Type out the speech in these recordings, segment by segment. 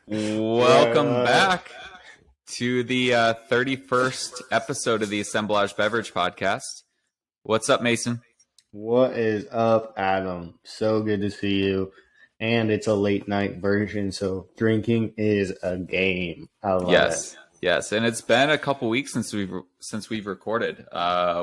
Welcome back to the 31st episode of the Assemblage Beverage Podcast. What's up, Mason? What is up, Adam? So good to see you. And it's a late night version, so drinking is a game. I love it. Yes, and it's been a couple weeks since we've recorded.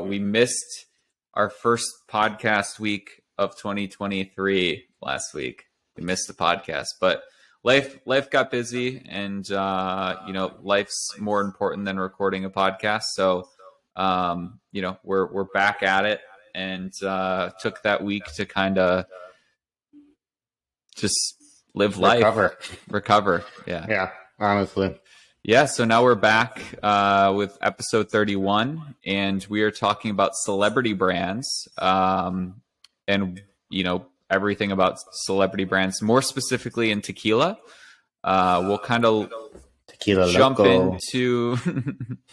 We missed our first podcast week of 2023 last week. We missed the podcast, but life got busy, and life's more important than recording a podcast. So we're back at it, and took that week to kind of just live life, recover. Yeah, honestly. Yeah, so now we're back with episode 31, and we are talking about celebrity brands, and everything about celebrity brands, more specifically in tequila. We'll kind of jump into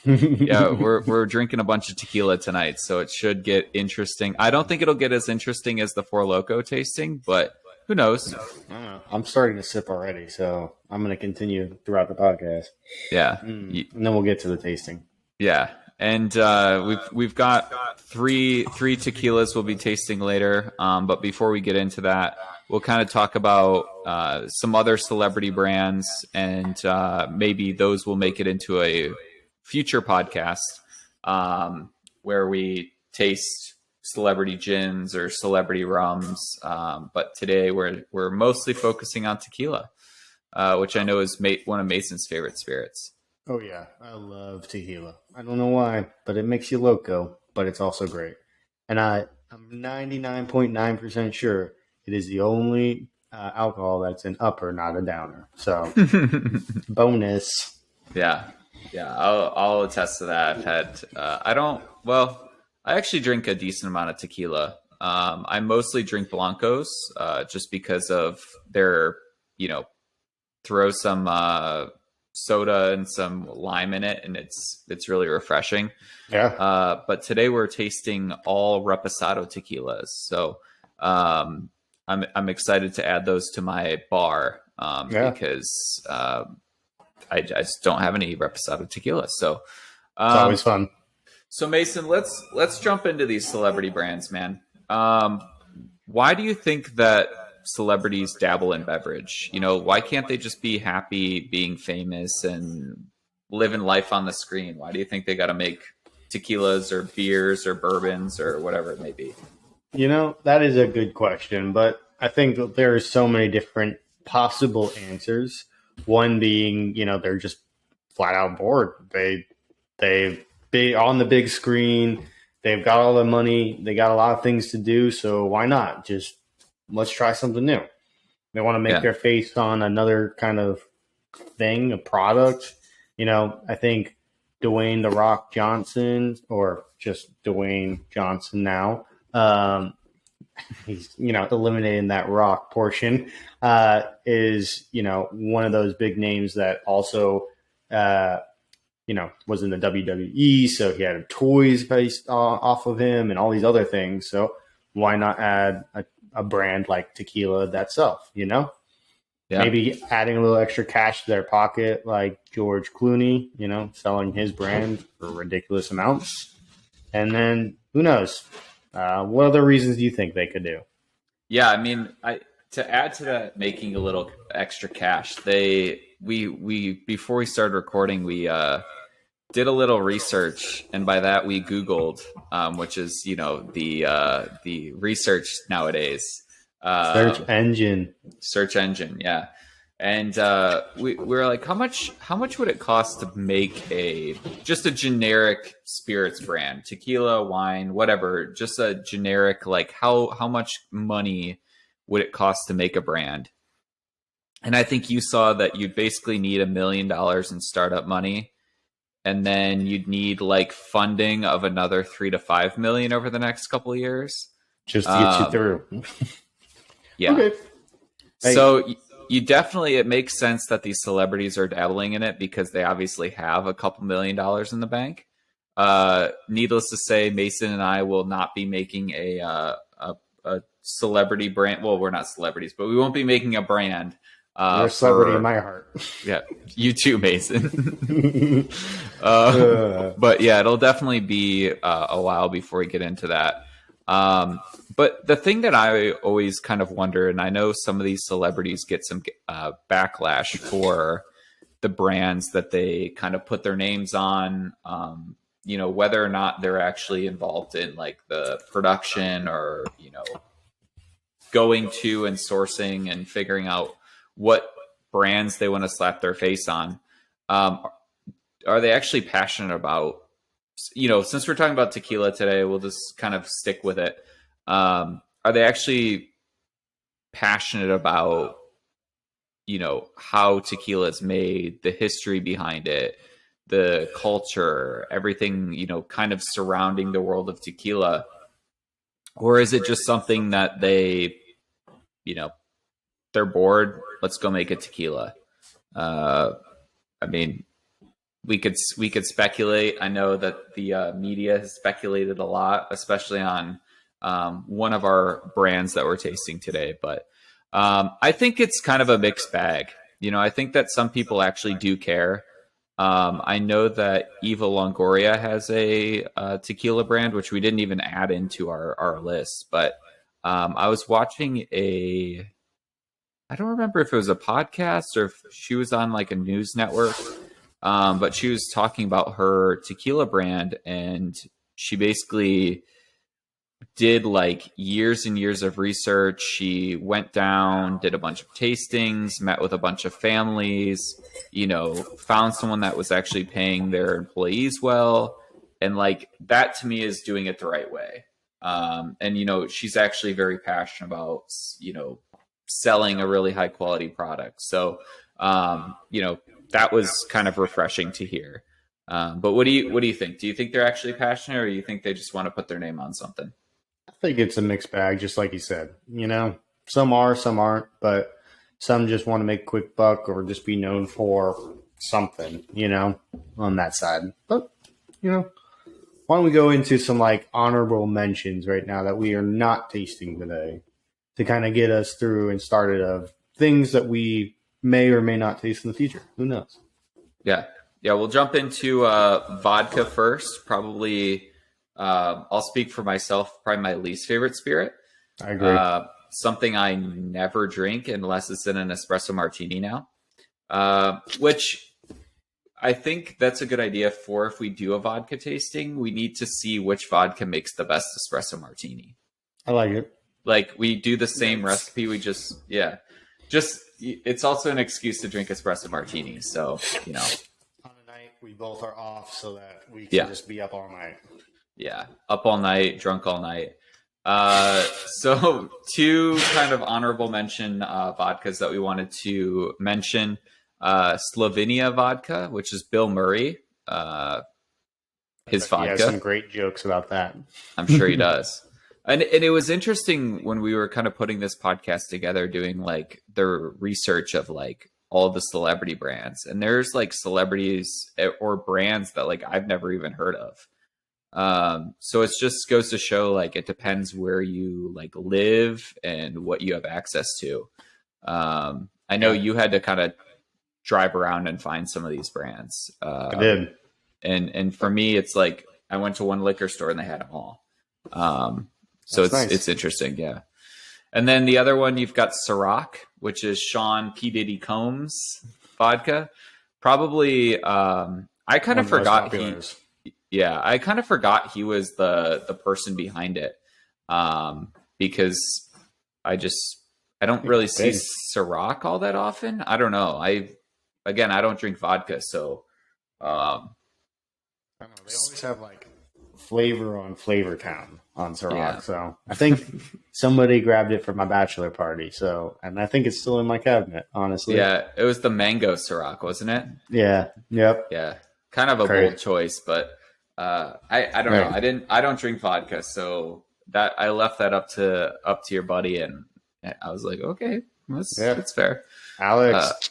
we're drinking a bunch of tequila tonight, so it should get interesting. I don't think it'll get as interesting as the Four Loko tasting, but who knows? I'm starting to sip already, so I'm going to continue throughout the podcast. Yeah, and then we'll get to the tasting. Yeah, and we've got three tequilas we'll be tasting later. But before we get into that, we'll kind of talk about some other celebrity brands, and maybe those will make it into a future podcast where we taste celebrity gins or celebrity rums. But today we're mostly focusing on tequila, which I know is one of Mason's favorite spirits. Oh yeah, I love tequila. I don't know why, but it makes you loco, but it's also great. And I'm 99.9% sure it is the only alcohol that's an upper, not a downer. So bonus. Yeah. I'll attest to that. I've had I actually drink a decent amount of tequila. I mostly drink blancos, just because of their, throw some soda and some lime in it, and it's really refreshing. Yeah. But today we're tasting all Reposado tequilas, so I'm excited to add those to my bar because I just don't have any Reposado tequila. So it's always fun. So Mason, let's jump into these celebrity brands, man. Why do you think that celebrities dabble in beverage? Why can't they just be happy being famous and living life on the screen? Why do you think they got to make tequilas or beers or bourbons or whatever it may be? That is a good question, but I think that there are so many different possible answers. One being, they're just flat out bored. They've been on the big screen. They've got all the money. They got a lot of things to do. So why not? Just let's try something new. They want to make their face on another kind of thing, a product. I think Dwayne "The Rock" Johnson, or just Dwayne Johnson now, he's, eliminating that rock portion, is, one of those big names that also, was in the WWE. So he had toys based off of him and all these other things. So why not add a brand like tequila that self, Maybe adding a little extra cash to their pocket, like George Clooney, selling his brand for ridiculous amounts. And then who knows? What other reasons do you think they could do? Yeah, I mean, to add to that, making a little extra cash, we before we started recording, we did a little research, and by that we Googled, which is the research nowadays. Search engine, yeah. And we were like, how much would it cost to make just a generic spirits brand, tequila, wine, whatever, just a generic, like how much money would it cost to make a brand? And I think you saw that you'd basically need $1 million in startup money, and then you'd need like funding of another 3 to 5 million over the next couple of years, just to get you through. Yeah. Okay. So you definitely, it makes sense that these celebrities are dabbling in it because they obviously have a couple $1 million in the bank. Needless to say, Mason and I will not be making a celebrity brand. Well, we're not celebrities, but we won't be making a brand You're a celebrity in my heart. Yeah, you too, Mason. But yeah, it'll definitely be a while before we get into that. But the thing that I always kind of wonder, and I know some of these celebrities get some backlash for the brands that they kind of put their names on, whether or not they're actually involved in like the production or, going to and sourcing and figuring out what brands they want to slap their face on. Are they actually passionate about, since we're talking about tequila today, we'll just kind of stick with it. Are they actually passionate about, how tequila is made, the history behind it, the culture, everything, kind of surrounding the world of tequila? Or is it just something that they, they're bored, let's go make a tequila? We could speculate. I know that the media has speculated a lot, especially on one of our brands that we're tasting today. But I think it's kind of a mixed bag. I think that some people actually do care. I know that Eva Longoria has a tequila brand, which we didn't even add into our list. But I was watching I don't remember if it was a podcast or if she was on like a news network. But she was talking about her tequila brand, and she basically did like years and years of research. She went down, did a bunch of tastings, met with a bunch of families, found someone that was actually paying their employees well. And like that to me is doing it the right way. And she's actually very passionate about, selling a really high quality product. So, that was kind of refreshing to hear. But what do you think? Do you think they're actually passionate, or do you think they just want to put their name on something? I think it's a mixed bag, just like you said. Some are, some aren't, but some just want to make a quick buck or just be known for something, on that side. But, why don't we go into some like honorable mentions right now that we are not tasting today to kind of get us through and started of things that we may or may not taste in the future. Who knows? Yeah. We'll jump into vodka first. Probably, I'll speak for myself. Probably my least favorite spirit. I agree. Something I never drink unless it's in an espresso martini now. Which I think that's a good idea for if we do a vodka tasting. We need to see which vodka makes the best espresso martini. I like it. Like we do the same recipe. We it's also an excuse to drink espresso martinis. So, on a night we both are off so that we can just be up all night. Yeah. Up all night, drunk all night. So two kind of honorable mention vodkas that we wanted to mention. Slovenia vodka, which is Bill Murray. His vodka. He has some great jokes about that. I'm sure he does. And it was interesting when we were kind of putting this podcast together, doing like the research of like all the celebrity brands. And there's like celebrities or brands that like I've never even heard of. So it just goes to show like it depends where you like live and what you have access to. I know you had to kind of drive around and find some of these brands. I did. And for me, it's like I went to one liquor store and they had them all. So it's interesting, yeah. And then the other one, you've got Ciroc, which is Sean P. Diddy Combs vodka. Probably, I kind of forgot I kind of forgot he was the person behind it, because I don't really see Ciroc all that often. I don't know. I don't drink vodka, so I don't know. They always have like flavor on Flavor Town on Ciroc. Yeah. So I think somebody grabbed it for my bachelor party. And I think it's still in my cabinet, honestly. Yeah, it was the mango Ciroc, wasn't it? Yeah. Yep. Yeah. Kind of a bold choice, but I don't know. I don't drink vodka, so that I left that up to your buddy, and I was like, okay, that's fair. Alex.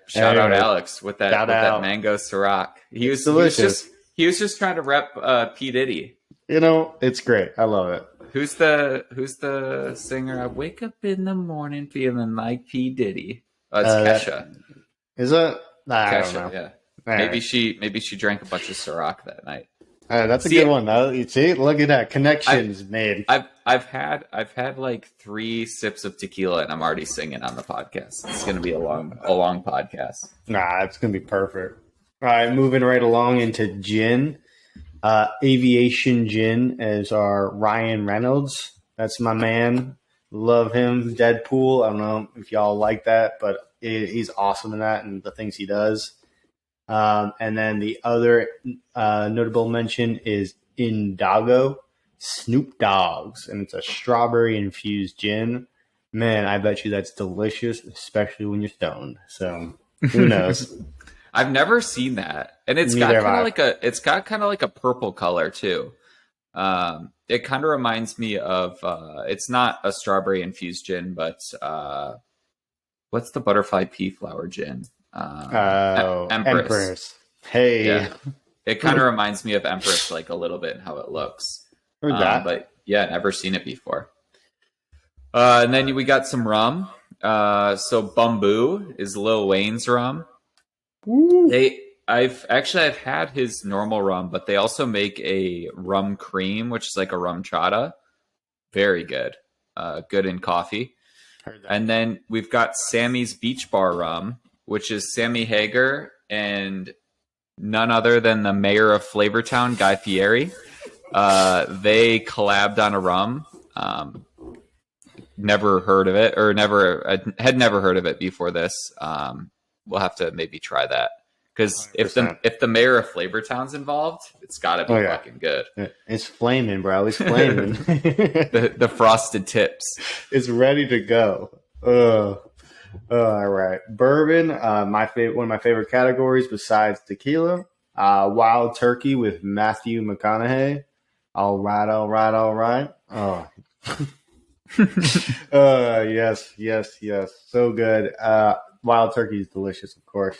Shout out Alex with that mango Ciroc. He was delicious. He was just trying to rep P. Diddy. It's great. I love it. Who's the singer? I wake up in the morning feeling like P Diddy. Oh, it's Kesha. Is it? I Kesha, don't know. yeah. Right. Maybe she drank a bunch of Ciroc that night. That's a good one. You see, look at that connections made. I've had like 3 sips of tequila and I'm already singing on the podcast. It's gonna be a long podcast. Nah, it's gonna be perfect. All right, moving right along into gin. Aviation Gin is our Ryan Reynolds. That's my man. Love him. Deadpool. I don't know if y'all like that, but he's awesome in that and the things he does. And then the other notable mention is Indago Snoop Dogg's, and it's a strawberry infused gin. Man, I bet you that's delicious, especially when you're stoned. So who knows? I've never seen that, and it's got kind of like a purple color too. It kind of reminds me of it's not a strawberry infused gin, but what's the butterfly pea flower gin? Empress. Hey, yeah. It kind of reminds me of Empress like a little bit in how it looks. Heard that. But yeah, never seen it before. And then we got some rum. So Bamboo is Lil Wayne's rum. Ooh. I've had his normal rum, but they also make a rum cream, which is like a rum chata. Very good. Good in coffee. And then we've got Sammy's Beach Bar rum, which is Sammy Hagar and none other than the mayor of Flavortown, Guy Fieri. They collabed on a rum. Never heard of it, or I had never heard of it before this. We'll have to maybe try that, because if the mayor of Flavortown's involved, it's got to be fucking good. It's flaming, bro. It's flaming. the frosted tips. It's ready to go. All right, bourbon. One of my favorite categories besides tequila. Wild Turkey with Matthew McConaughey. All right. Oh. Yes. So good. Wild Turkey is delicious, of course.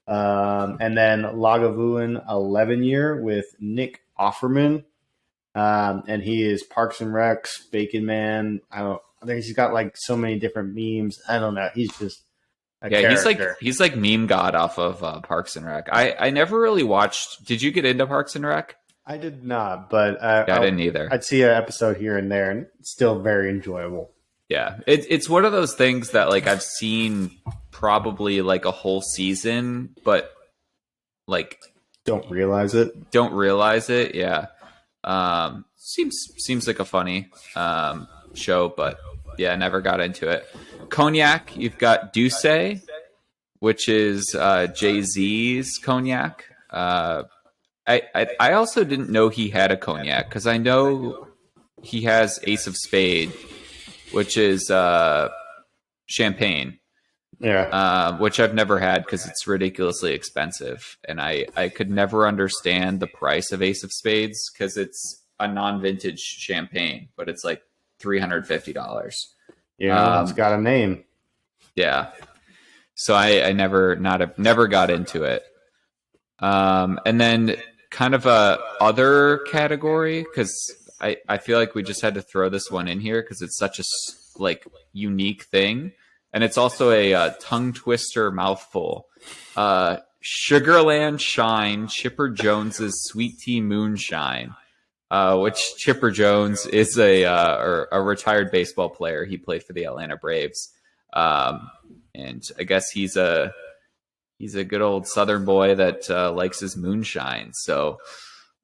And then Lagavulin 11-year with Nick Offerman. And he is Parks and Recs, Bacon Man. I think he's got like so many different memes. I don't know. He's just a character. He's like meme god off of Parks and Rec. I never really watched. Did you get into Parks and Rec? I did not, but I didn't either. I'd see an episode here and there, and it's still very enjoyable. Yeah, it's one of those things that like I've seen probably like a whole season, but like don't realize it. Yeah, seems like a funny show, but yeah, never got into it. Cognac, you've got Douce, which is Jay-Z's cognac. I also didn't know he had a cognac, because I know he has Ace of Spade, which is champagne. Yeah. Which I've never had because it's ridiculously expensive. And I could never understand the price of Ace of Spades, because it's a non-vintage champagne, but it's like $350. Yeah, it's got a name. Yeah. So I never got into it. And then kind of a other category, because I feel like we just had to throw this one in here because it's such a like unique thing, and it's also a tongue twister mouthful. Sugarland Shine, Chipper Jones's Sweet Tea Moonshine, which Chipper Jones is a retired baseball player. He played for the Atlanta Braves, and I guess he's a good old Southern boy that likes his moonshine. So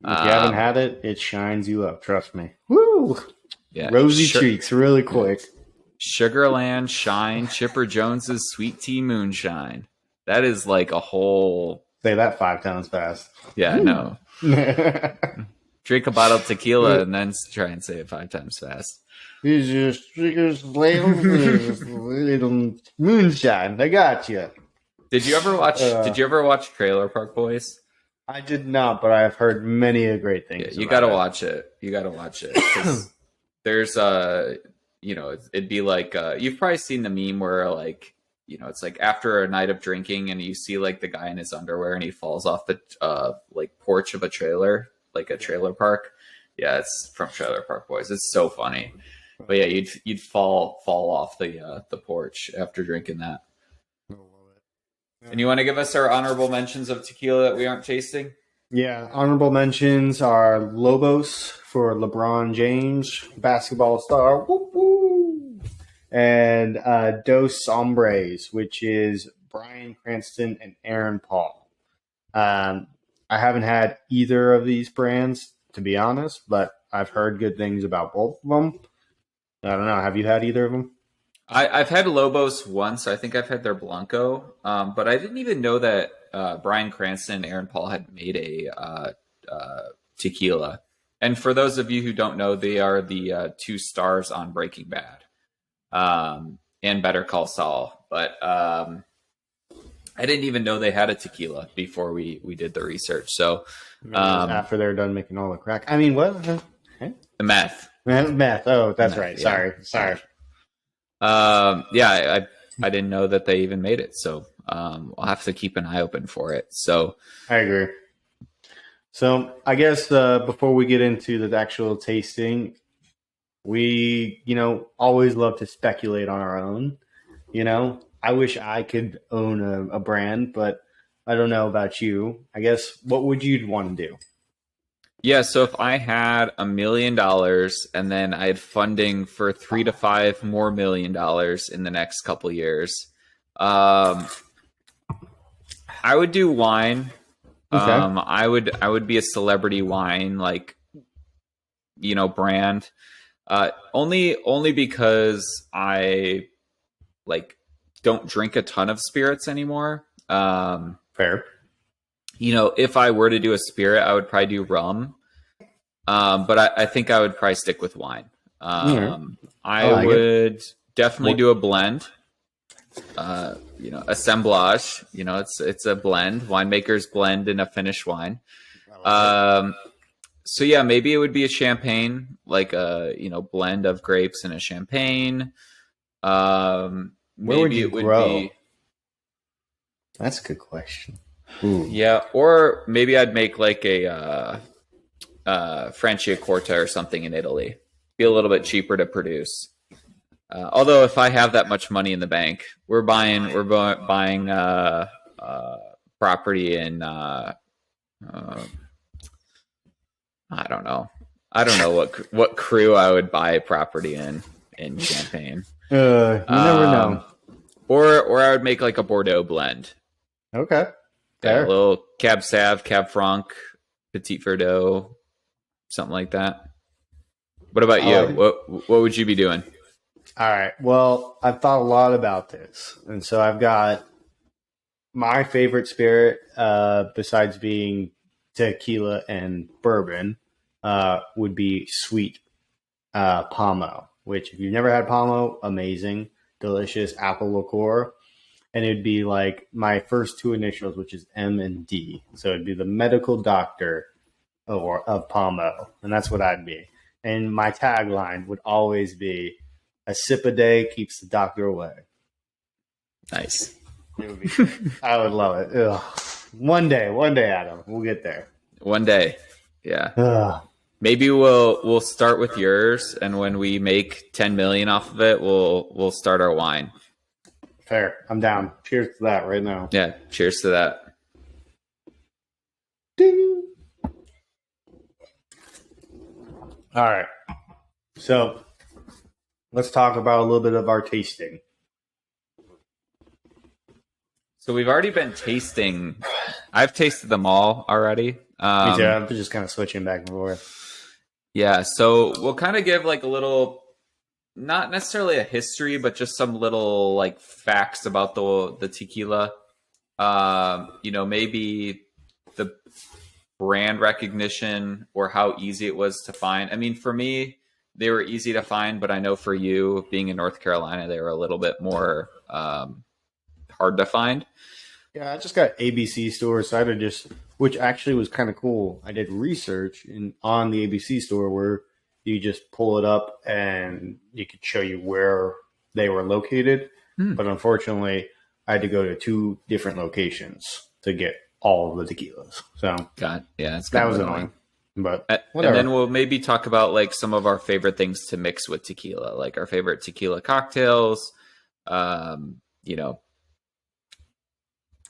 if you haven't had it, it shines you up. Trust me. Woo! Yeah, rosy cheeks, really quick. Sugarland Shine, Chipper Jones's Sweet Tea Moonshine. That is like a whole. Say that 5 times fast. Yeah, no. Drink a bottle of tequila and then try and say it 5 times fast. Here's your stickers, little moonshine. I got you. Did you ever watch Trailer Park Boys? I did not, but I've heard many great things. Yeah, you got to watch it. You got to watch it. 'Cause there's it'd be like you've probably seen the meme where like, it's like after a night of drinking and you see like the guy in his underwear and he falls off the like porch of a trailer, like a trailer park. Yeah, it's from Trailer Park Boys. It's so funny. But yeah, you'd fall off the porch after drinking that. I love it. And you want to give us our honorable mentions of tequila that we aren't tasting? Yeah, honorable mentions are Lobos for LeBron James, basketball star, woo woo, and Dos Hombres, which is Bryan Cranston and Aaron Paul. I haven't had either of these brands, to be honest, but I've heard good things about both of them. I don't know. Have you had either of them? I've had Lobos once. I think I've had their Blanco, but I didn't even know that Bryan Cranston and Aaron Paul had made a tequila. And for those of you who don't know, they are the two stars on Breaking Bad and Better Call Saul. But I didn't even know they had a tequila before we did the research. So After they're done making all the crack. I mean, what? the meth. Meth. Oh, that's right. Yeah. Sorry. Yeah, I didn't know that they even made it. So I'll have to keep an eye open for it. So I agree. So I guess before we get into the actual tasting, we, always love to speculate on our own. I wish I could own a brand, but I don't know about you. I guess what would you want to do? yeah, so if I had $1 million and then I had funding for $3 to $5 more $1 million in the next couple years, I would do wine. Okay. I would be a celebrity wine brand. Only because I don't drink a ton of spirits anymore. Fair. If I were to do a spirit, I would probably do rum. But I think I would probably stick with wine. I would definitely do a blend. Assemblage. It's a blend. Winemakers blend in a finished wine. So yeah, maybe it would be a champagne, like a blend of grapes in a champagne. Where would Maybe you it would grow? be. That's a good question. Ooh. Yeah, or maybe I'd make like a Franciacorta or something in Italy. Be a little bit cheaper to produce. Although if I have that much money in the bank, we're buying property in I don't know. I don't know what crew I would buy property in Champagne. You never know. Or I would make like a Bordeaux blend. Okay. Yeah, a little Cab Sav, Cab Franc, Petit Verdot, something like that. What about you? What would you be doing? All right. Well, I've thought a lot about this. And so I've got my favorite spirit, besides being tequila and bourbon, would be sweet Pomo, which if you've never had Pomo, amazing, delicious apple liqueur. And it'd be like my first two initials, which is M and D. So it'd be the medical doctor of Pomo. And that's what I'd be. And my tagline would always be, a sip a day keeps the doctor away. Nice. It would be, I would love it. Ugh. One day, Adam, we'll get there. One day. Yeah. Ugh. Maybe we'll start with yours, and when we make 10 million off of it, we'll start our wine. Fair. I'm down. Cheers to that right now. Yeah, cheers to that. Ding. All right. So let's talk about a little bit of our tasting. So we've already been tasting. I've tasted them all already. Me too. I'm just kind of switching back and forth. Yeah, so we'll kind of give like a little, not necessarily a history, but just some little like facts about the tequila. Maybe the brand recognition or how easy it was to find. I mean, for me, they were easy to find, but I know for you, being in North Carolina, they were a little bit more hard to find. Yeah, I just got ABC store, so I had to which actually was kind of cool. I did research on the ABC store where you just pull it up and it could show you where they were located. But unfortunately, I had to go to 2 different locations to get all of the tequilas. So God, yeah, that was annoying. But And whatever. then we'll maybe talk about like some of our favorite things to mix with tequila, like our favorite tequila cocktails. You know,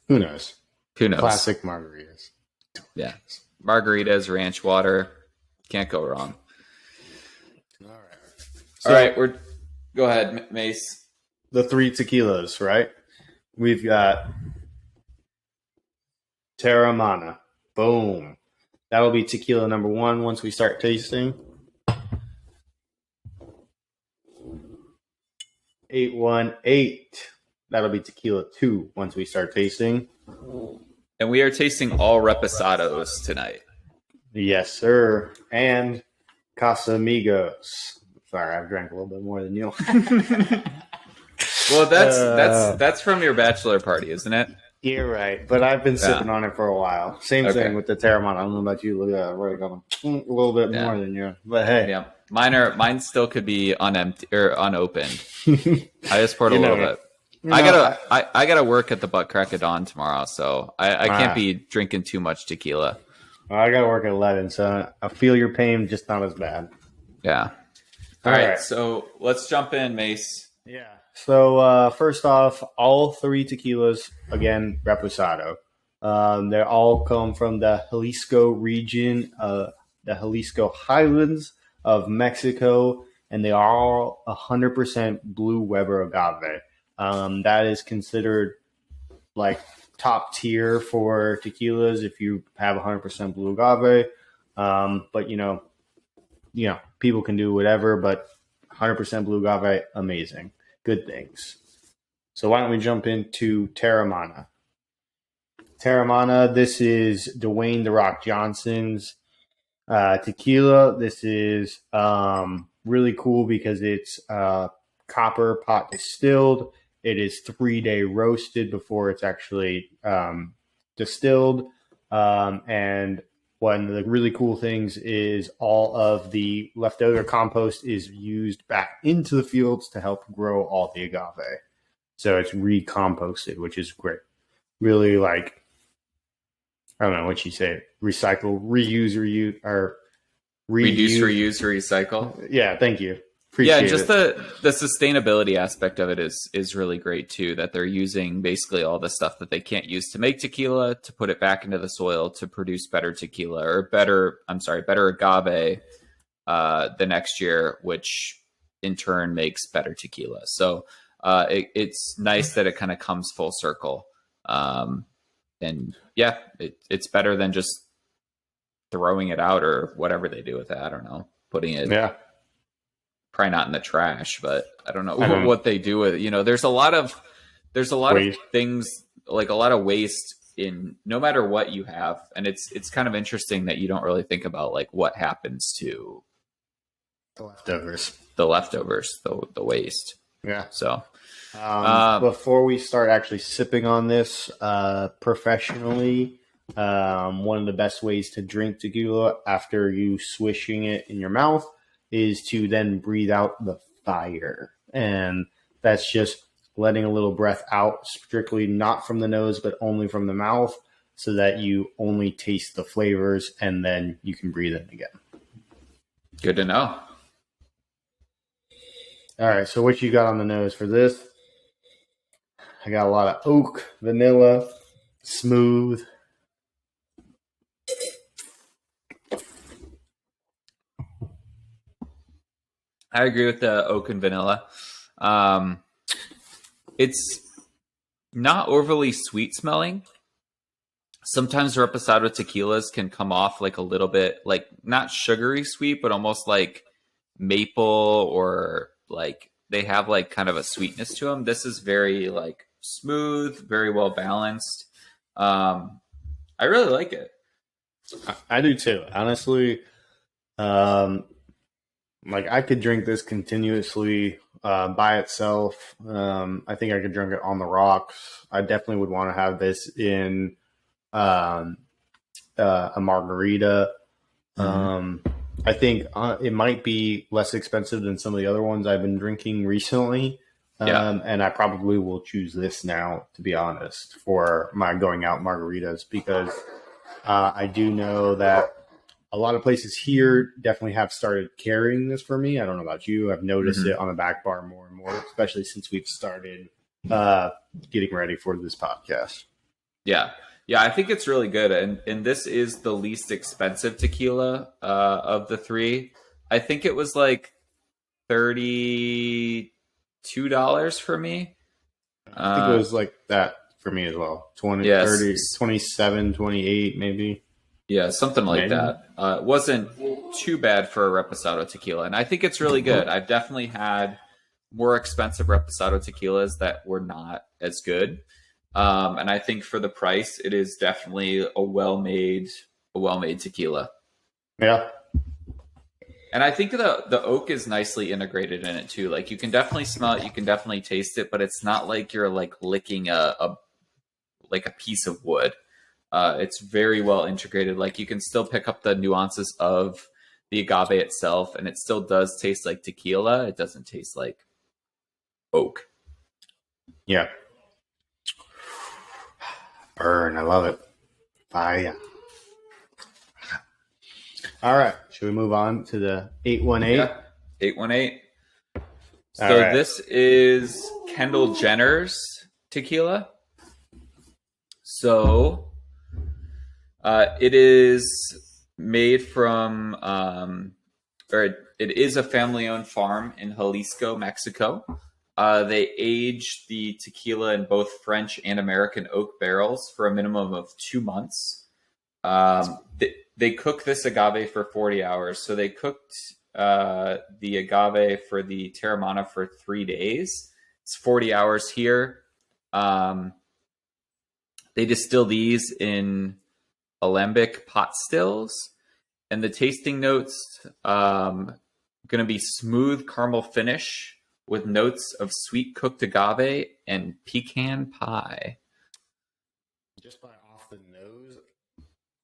Who knows? who knows? Classic margaritas. Yeah. Margaritas, ranch water. Can't go wrong. All right. All right. Go ahead, Mace. The 3 tequilas, right? We've got Teremana. Boom. That'll be tequila number 1 once we start tasting. 818. That'll be tequila 2 once we start tasting. And we are tasting all Reposados tonight. Yes, sir. And Casamigos. Sorry, I've drank a little bit more than you. Well, that's from your bachelor party, isn't it? You're right, but I've been sipping on it for a while. Same thing with the Teremana. I don't know about you. Look at that, right? A little bit more than you, but hey, yeah, mine still could be unempty or unopened. I just poured a little bit. I gotta work at the Butt Crack of Dawn tomorrow, so I can't be drinking too much tequila. I gotta work at 11, so I feel your pain, just not as bad. Yeah. All right, so let's jump in, Mace. Yeah. So first off, all 3 tequilas, again, Reposado. They all come from the Jalisco region, the Jalisco Highlands of Mexico, and they are all 100% Blue Weber agave. That is considered like top tier for tequilas if you have 100% Blue agave. But you know, people can do whatever, but 100% Blue agave, amazing. Good things. So why don't we jump into Teremana? Teremana, this is Dwayne The Rock Johnson's tequila. This is really cool because it's copper pot distilled. It is 3-day roasted before it's actually distilled. And one of the really cool things is all of the leftover compost is used back into the fields to help grow all the agave. So it's recomposted, which is great. Really I don't know what you say, recycle, reuse, or reduce, reuse, recycle. Yeah, thank you. Appreciate just the sustainability aspect of it is really great too, that they're using basically all the stuff that they can't use to make tequila to put it back into the soil to produce better tequila or better agave the next year, which in turn makes better tequila. So it's nice that it kind of comes full circle. And yeah, it's better than just throwing it out or whatever they do with it. I don't know, putting it. Yeah. Probably not in the trash, but I don't know what they do with it. There's a lot of things, like a lot of waste in no matter what you have. And it's kind of interesting that you don't really think about like what happens to the leftovers, the waste. Yeah. So before we start actually sipping on this professionally, one of the best ways to drink tequila after you swishing it in your mouth is to then breathe out the fire. And that's just letting a little breath out, strictly not from the nose, but only from the mouth, so that you only taste the flavors and then you can breathe in again. Good to know. All right, so what you got on the nose for this? I got a lot of oak, vanilla, smooth. I agree with the oak and vanilla. It's not overly sweet smelling. Sometimes Reposado tequilas can come off like a little bit, like not sugary sweet, but almost like maple, or like they have like kind of a sweetness to them. This is very like smooth, very well balanced. I really like it. I do too. Honestly, like I could drink this continuously by itself. I think I could drink it on the rocks. I definitely would want to have this in a margarita. I think it might be less expensive than some of the other ones I've been drinking recently. And I probably will choose this now, to be honest, for my going out margaritas, because I do know that A lot of places here definitely have started carrying this for me. I don't know about you. I've noticed it on the back bar more and more, especially since we've started getting ready for this podcast. Yeah. Yeah, I think it's really good. And this is the least expensive tequila of the three. I think it was like $32 for me. I think it was like that for me as well. 20, Yes. 30, 27, 28 maybe. Yeah, something like that. It wasn't too bad for a Reposado tequila. And I think it's really good. I've definitely had more expensive Reposado tequilas that were not as good. And I think for the price, it is definitely a well-made tequila. Yeah. And I think the oak is nicely integrated in it too. Like you can definitely smell it, you can definitely taste it, but it's not like you're like licking a piece of wood. It's very well integrated. Like you can still pick up the nuances of the agave itself, and it still does taste like tequila. It doesn't taste like oak. Yeah. Burn. I love it. Fire. All right. Should we move on to the 818? Yeah. 818. So All right. This is Kendall Jenner's tequila. So it is made from, or it is a family-owned farm in Jalisco, Mexico. They age the tequila in both French and American oak barrels for a minimum of 2 months. They cook this agave for 40 hours. So they cooked the agave for the Teremana for 3 days. It's 40 hours here. They distill these in alembic pot stills. And the tasting notes going to be smooth caramel finish with notes of sweet cooked agave and pecan pie. Just by off the nose,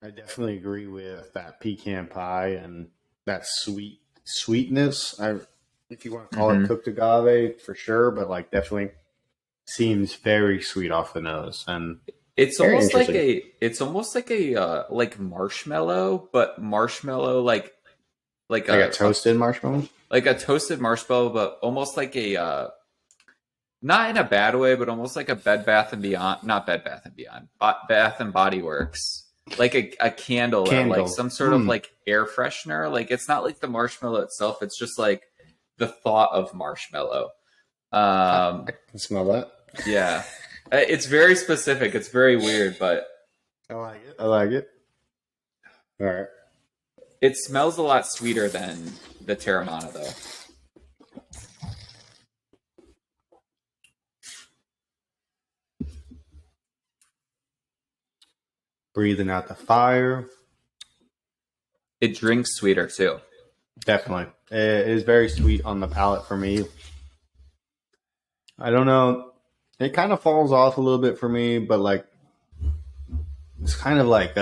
I definitely agree with that pecan pie and that sweetness. If you want to call it cooked agave, for sure, but like definitely seems very sweet off the nose, and it's almost like like marshmallow, but marshmallow like a toasted marshmallow, like a toasted marshmallow, but almost like a not in a bad way, but almost like a Bed Bath and Beyond, not Bed Bath and Beyond, Bath and Body Works, like a candle or like some sort of like air freshener. Like it's not like the marshmallow itself; it's just like the thought of marshmallow. I can smell that. Yeah, it's very specific. It's very weird, but I like it. I like it. All right. It smells a lot sweeter than the Teremana, though. Breathing out the fire. It drinks sweeter, too. Definitely. It is very sweet on the palate for me. I don't know. It kind of falls off a little bit for me, but like it's kind of like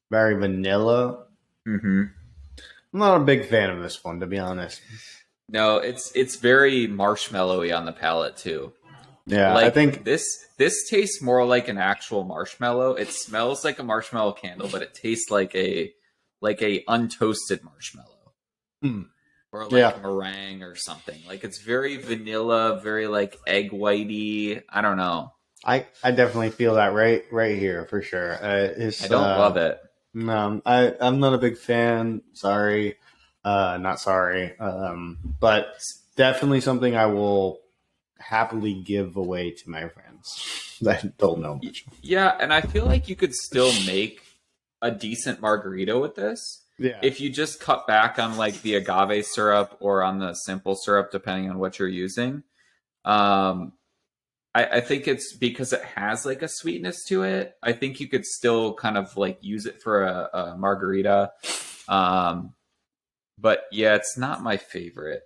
very vanilla. Mm-hmm. I'm not a big fan of this one, to be honest. No, it's very marshmallowy on the palate, too. Yeah, like, I think this tastes more like an actual marshmallow. It smells like a marshmallow candle, but it tastes like a untoasted marshmallow. Or like meringue or something. Like it's very vanilla, very like egg whitey. I don't know. I definitely feel that right here for sure. I don't love it. No, I'm not a big fan. Sorry, not sorry. But definitely something I will happily give away to my friends that don't know much. Yeah, and I feel like you could still make a decent margarita with this. Yeah. If you just cut back on like the agave syrup or on the simple syrup, depending on what you're using. I think it's because it has like a sweetness to it. I think you could still kind of like use it for a margarita. But yeah, it's not my favorite.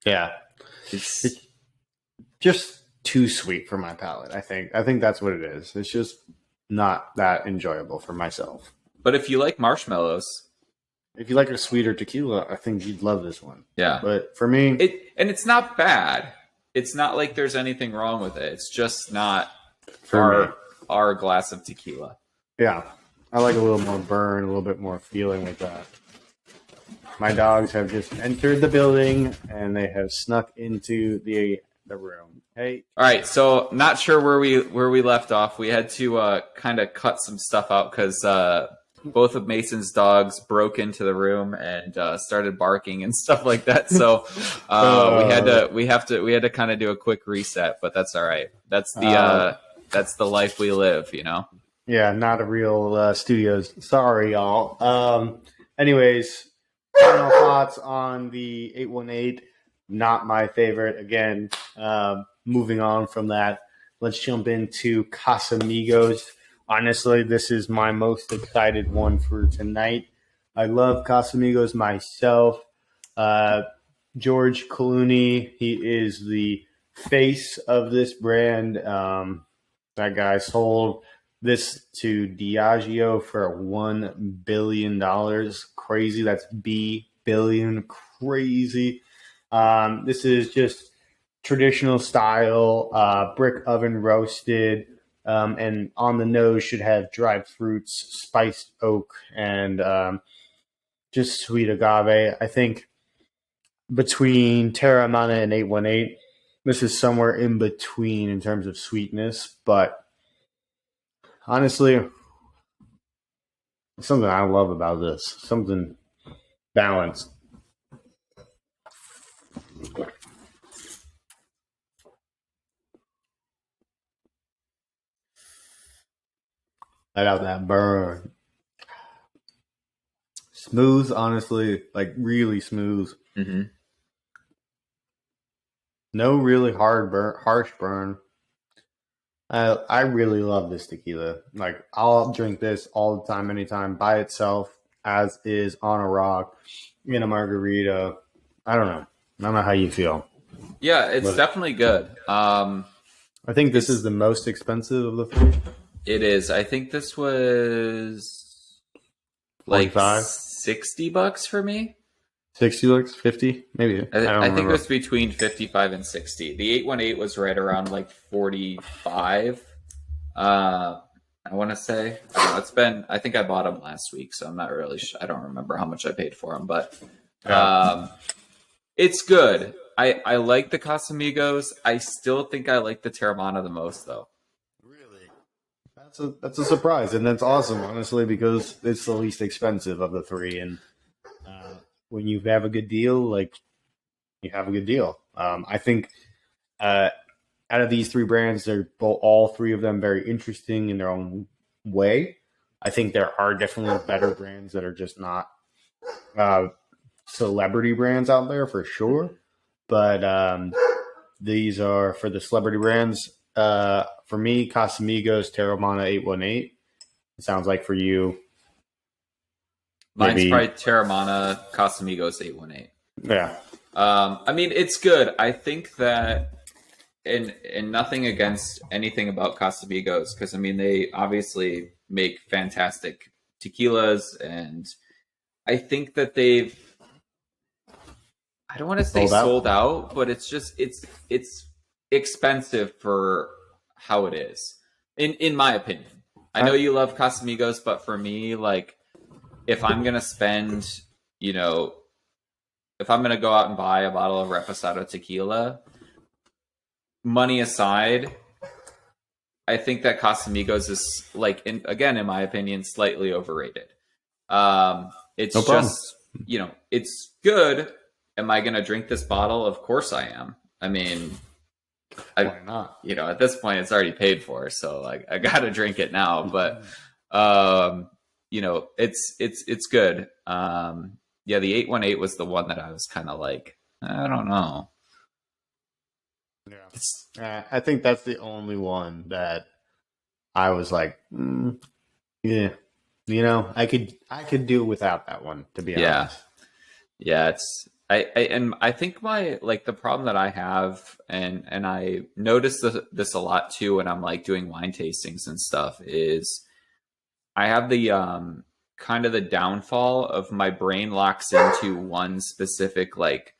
Yeah. It's just too sweet for my palate, I think. I think that's what it is. It's just not that enjoyable for myself. But if you like marshmallows, if you like a sweeter tequila, I think you'd love this one. Yeah. But for me, it's not bad. It's not like there's anything wrong with it. It's just not for our glass of tequila. Yeah. I like a little more burn, a little bit more feeling with that. My dogs have just entered the building and they have snuck into the room. Hey. All right, so not sure where we left off. We had to kind of cut some stuff out because both of Mason's dogs broke into the room and started barking and stuff like that. So we had to kind of do a quick reset, but that's all right. That's the life we live, you know. Yeah, not a real studios. Sorry, y'all. Anyways, final thoughts on the 818. Not my favorite. Again, moving on from that, let's jump into Casamigos. Honestly, this is my most excited one for tonight. I love Casamigos myself. George Clooney, he is the face of this brand. That guy sold this to Diageo for $1 billion. Crazy. That's B billion. Crazy. This is just traditional style, brick oven roasted, and on the nose should have dried fruits, spiced oak, and just sweet agave. I think between Teremana and 818, this is somewhere in between in terms of sweetness, but honestly, something I love about this, something balanced. Let out that burn. Smooth, honestly, like really smooth. Mm-hmm. No really harsh burn. I really love this tequila. Like, I'll drink this all the time, anytime, by itself, as is, on a rock, in a margarita. I don't know how you feel. Yeah, it's definitely good. I think this is the most expensive of the three. It is. I think this was like 45? $60 for me. 60 looks 50, maybe. I think it was between 55 and 60. The 818 was right around like 45. I want to say. I don't know, it's been. I think I bought them last week, so I'm not really. I don't remember how much I paid for them, but it's good. I like the Casamigos. I still think I like the Teremana the most, though. Really, that's a surprise, and that's awesome, honestly, because it's the least expensive of the three, and when you have a good deal, like, you have a good deal. I think out of these three brands, they're all three of them very interesting in their own way. I think there are definitely better brands that are just not celebrity brands out there for sure. But these are, for the celebrity brands, for me, Casamigos, Teremana, 818. It sounds like for you, mine's probably Teremana, Casamigos, 818. Yeah. I mean, it's good. I think that, and nothing against anything about Casamigos, because I mean, they obviously make fantastic tequilas, and I think that they've, I don't want to say sold out, but it's just it's expensive for how it is, in my opinion. I know you love Casamigos, but for me, like, if I'm gonna spend, if I'm gonna go out and buy a bottle of Reposado Tequila, money aside, I think that Casamigos is, like, again, in my opinion, slightly overrated. It's just, it's good. Am I going to drink this bottle? Of course I am. I mean, why not? At this point, it's already paid for, so, like, I got to drink it now. But, it's good. Yeah, the 818 was the one that I was kind of like, I don't know. Yeah, I think that's the only one that I was like, yeah, I could do without that one, to be honest. Yeah, I think the problem that I have, and I notice this a lot too when I'm, like, doing wine tastings and stuff, is I have the kind of the downfall of my brain locks into one specific, like,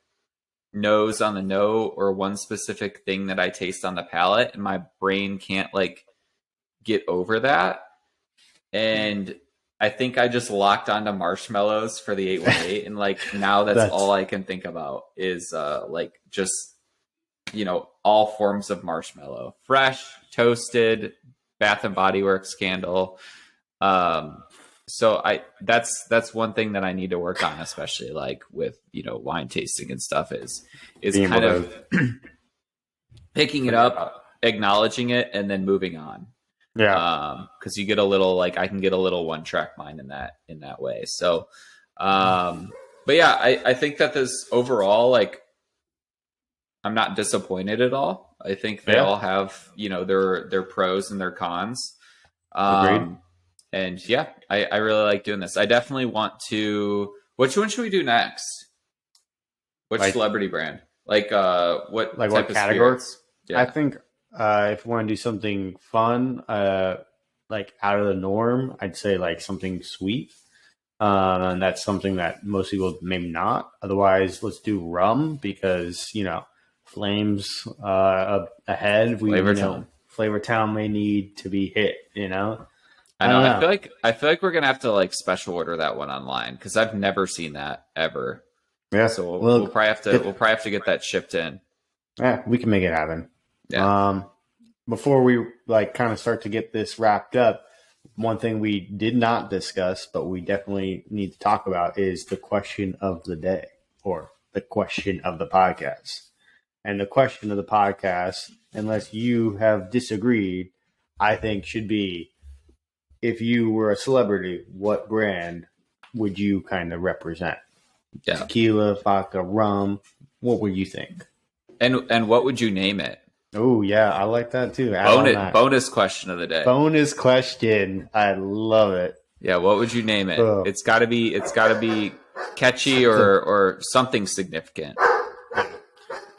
nose on the nose, or one specific thing that I taste on the palate, and my brain can't, like, get over that. And I think I just locked onto marshmallows for the 818, and like now that's all I can think about is like just all forms of marshmallow, fresh, toasted, Bath and Body Works candle. So that's one thing that I need to work on, especially like with wine tasting and stuff is kind of picking it up, acknowledging it, and then moving on. Yeah. Because you get a little I can get a little one track mind in that way. So, but yeah, I think that this overall, like, I'm not disappointed at all. I think they all have their pros and their cons. Agreed. And yeah, I really like doing this. I definitely want to. Which one should we do next? Which celebrity brand? What type of categories? Yeah. I think if we want to do something fun, like out of the norm, I'd say like something sweet. And that's something that most people maybe not. Otherwise, let's do rum because Flames ahead. Flavor Town may need to be hit. I know. I feel like we're gonna have to like special order that one online because I've never seen that ever. Yeah. So we'll probably have to get that shipped in. Yeah, we can make it happen. Yeah. Before we kind of start to get this wrapped up, one thing we did not discuss, but we definitely need to talk about is the question of the day or the question of the podcast. And the question of the podcast, unless you have disagreed, I think should be, if you were a celebrity, what brand would you kind of represent? Yeah. Tequila, vodka, rum. What would you think? And what would you name it? Oh, yeah. I like that too. Bonus question of the day. Bonus question. I love it. Yeah. What would you name it? It's gotta be catchy or something significant.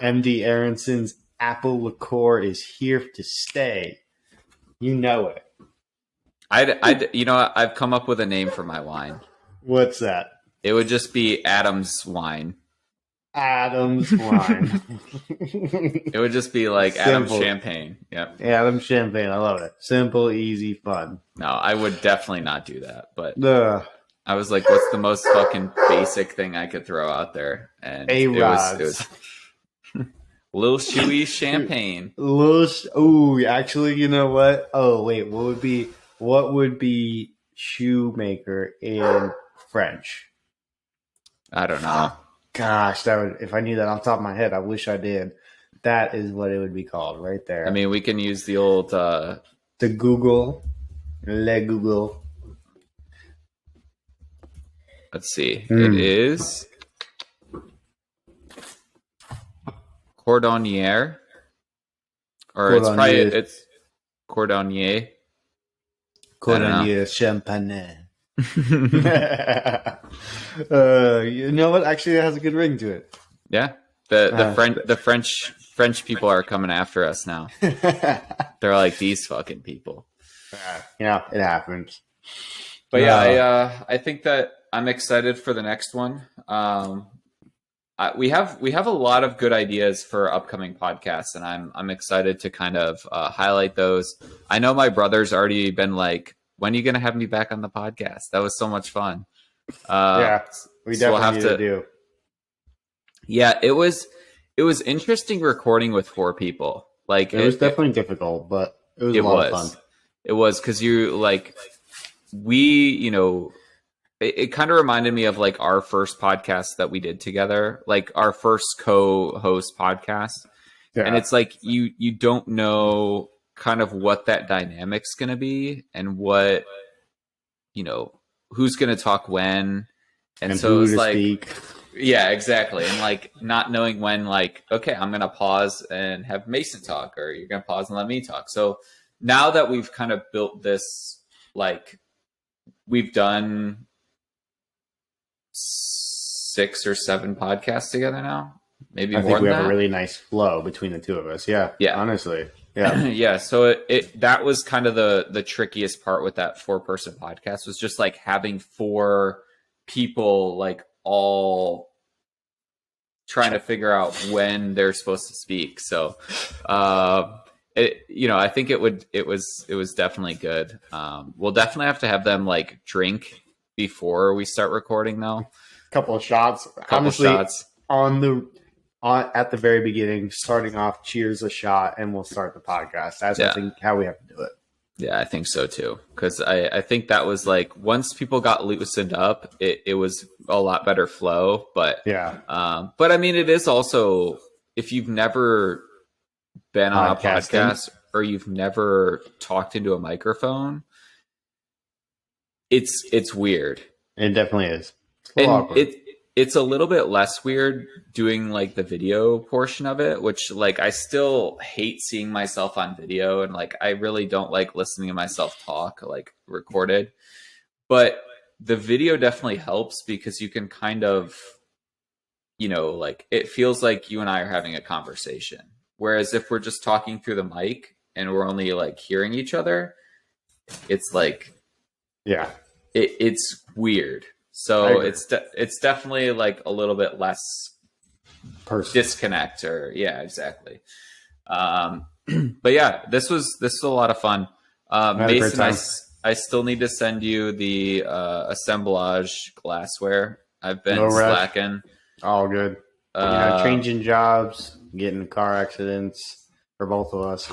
MD Aronson's apple liqueur is here to stay. You know it. I've come up with a name for my wine. What's that? It would just be Adam's wine. Adam's wine. It would just be like Adam's champagne. Yep. Adam's champagne. I love it. Simple, easy, fun. No, I would definitely not do that. But I was like, what's the most fucking basic thing I could throw out there? And it was Lil Chewy champagne. Actually, you know what? Oh, wait. What would be shoemaker in French? I don't know. Gosh, if I knew that off the top of my head, I wish I did. That is what it would be called right there. I mean, we can use the old the Google. Le Google. Let's see. It is Cordonnier. It's Cordonnier. Cordonnier Champagne. You know what? Actually, it has a good ring to it. Yeah, the French people are coming after us now. They're like, these fucking people. It happens. But yeah, I think that I'm excited for the next one. We have a lot of good ideas for upcoming podcasts, and I'm excited to kind of highlight those. I know my brother's already been like, when are you going to have me back on the podcast? That was so much fun. We definitely need to do. Yeah, it was interesting recording with 4 people. Like it was definitely difficult, but it was a lot of fun. It was because it kind of reminded me of like our first podcast that we did together, like our first co-host podcast. Yeah. And it's like you don't know kind of what that dynamic's going to be and what who's going to talk when, and so it's like speak. Yeah, exactly. And like not knowing when, like, okay, I'm going to pause and have Mason talk, or you're going to pause and let me talk. So now that we've kind of built this, like we've done 6 or 7 podcasts together now, maybe more than that. I think we have a really nice flow between the two of us. Yeah. Honestly. Yeah. Yeah. So that was kind of the trickiest part with that 4-person podcast, was just like having 4 people, like all trying to figure out when they're supposed to speak. So I think it was definitely good. We'll definitely have to have them like drink before we start recording though. Couple of shots. Honestly, at the very beginning, starting off, cheers a shot, and we'll start the podcast. That's I think how we have to do it. Yeah, I think so too. Because I think that was like once people got loosened up, it was a lot better flow. But but I mean, it is also if you've never been on a podcast or you've never talked into a microphone, it's weird. It definitely is. It's a little bit less weird doing like the video portion of it, which like I still hate seeing myself on video, and like I really don't like listening to myself talk like recorded. But the video definitely helps because you can kind of, like it feels like you and I are having a conversation. Whereas if we're just talking through the mic and we're only like hearing each other, it's like, it's weird. So it's definitely like a little bit less disconnect or exactly. But yeah, this was a lot of fun. Mason, I still need to send you the Assemblage glassware. I've been slacking. All good. Changing jobs, getting in car accidents for both of us.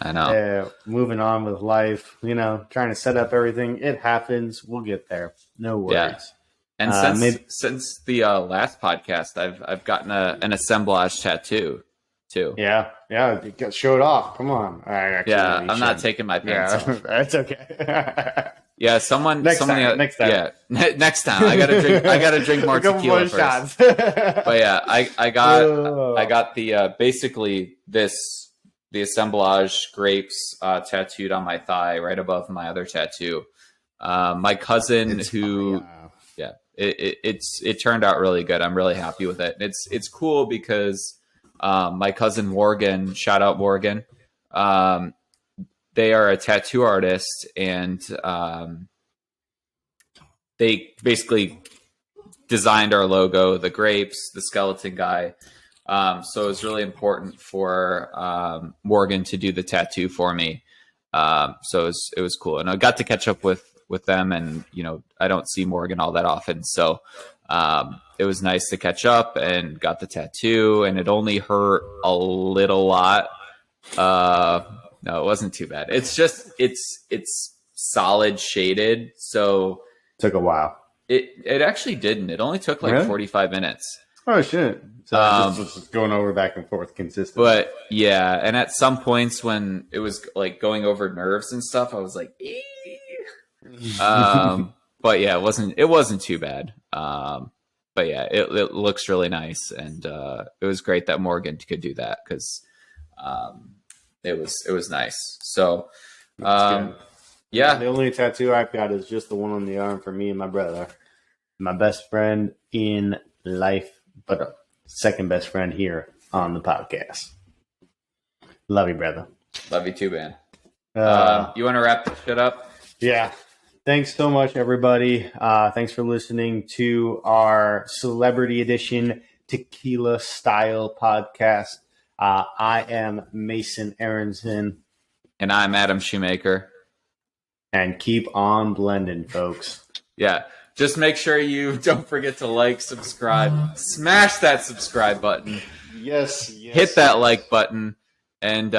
I know. Moving on with life, trying to set up everything. It happens. We'll get there. No worries. Yeah. And since the last podcast, I've gotten an assemblage tattoo too. Yeah. Show it off. Come on. I'm not taking my pants off. That's okay. Yeah, next time. Yeah, next time. I gotta drink more tequila first. But yeah, I got the basically the assemblage grapes tattooed on my thigh right above my other tattoo. My cousin it turned out really good. I'm really happy with it. It's cool because my cousin Morgan, shout out Morgan. They are a tattoo artist, and they basically designed our logo, the grapes, the skeleton guy. So it was really important for Morgan to do the tattoo for me. So it was cool, and I got to catch up with them, and I don't see Morgan all that often, so it was nice to catch up and got the tattoo, and it only hurt a little lot. No, it wasn't too bad. It's just it's solid shaded, so took a while. It actually didn't. It only took like 45 minutes. Oh shit! So just going over back and forth consistently. But yeah, and at some points when it was like going over nerves and stuff, I was like, but yeah, it wasn't too bad. But yeah, it looks really nice, and it was great that Morgan could do that because it was nice. So yeah, the only tattoo I've got is just the one on the arm for me and my brother, my best friend in life, but a second best friend here on the podcast. Love you, brother. Love you too, man. You want to wrap this shit up? Yeah. Thanks so much, everybody. Thanks for listening to our Celebrity Edition Tequila Style podcast. I am Mason Aronson. And I'm Adam Shoemaker. And keep on blending, folks. Yeah. Just make sure you don't forget to like, subscribe, smash that subscribe button. Yes. Hit that like button, and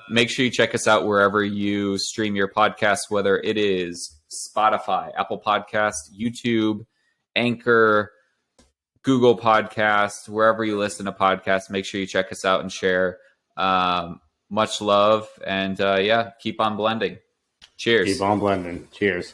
make sure you check us out wherever you stream your podcast, whether it is Spotify, Apple Podcast, YouTube, Anchor, Google Podcast, wherever you listen to podcasts. Make sure you check us out and share. Much love, and keep on blending. Cheers. Keep on blending. Cheers.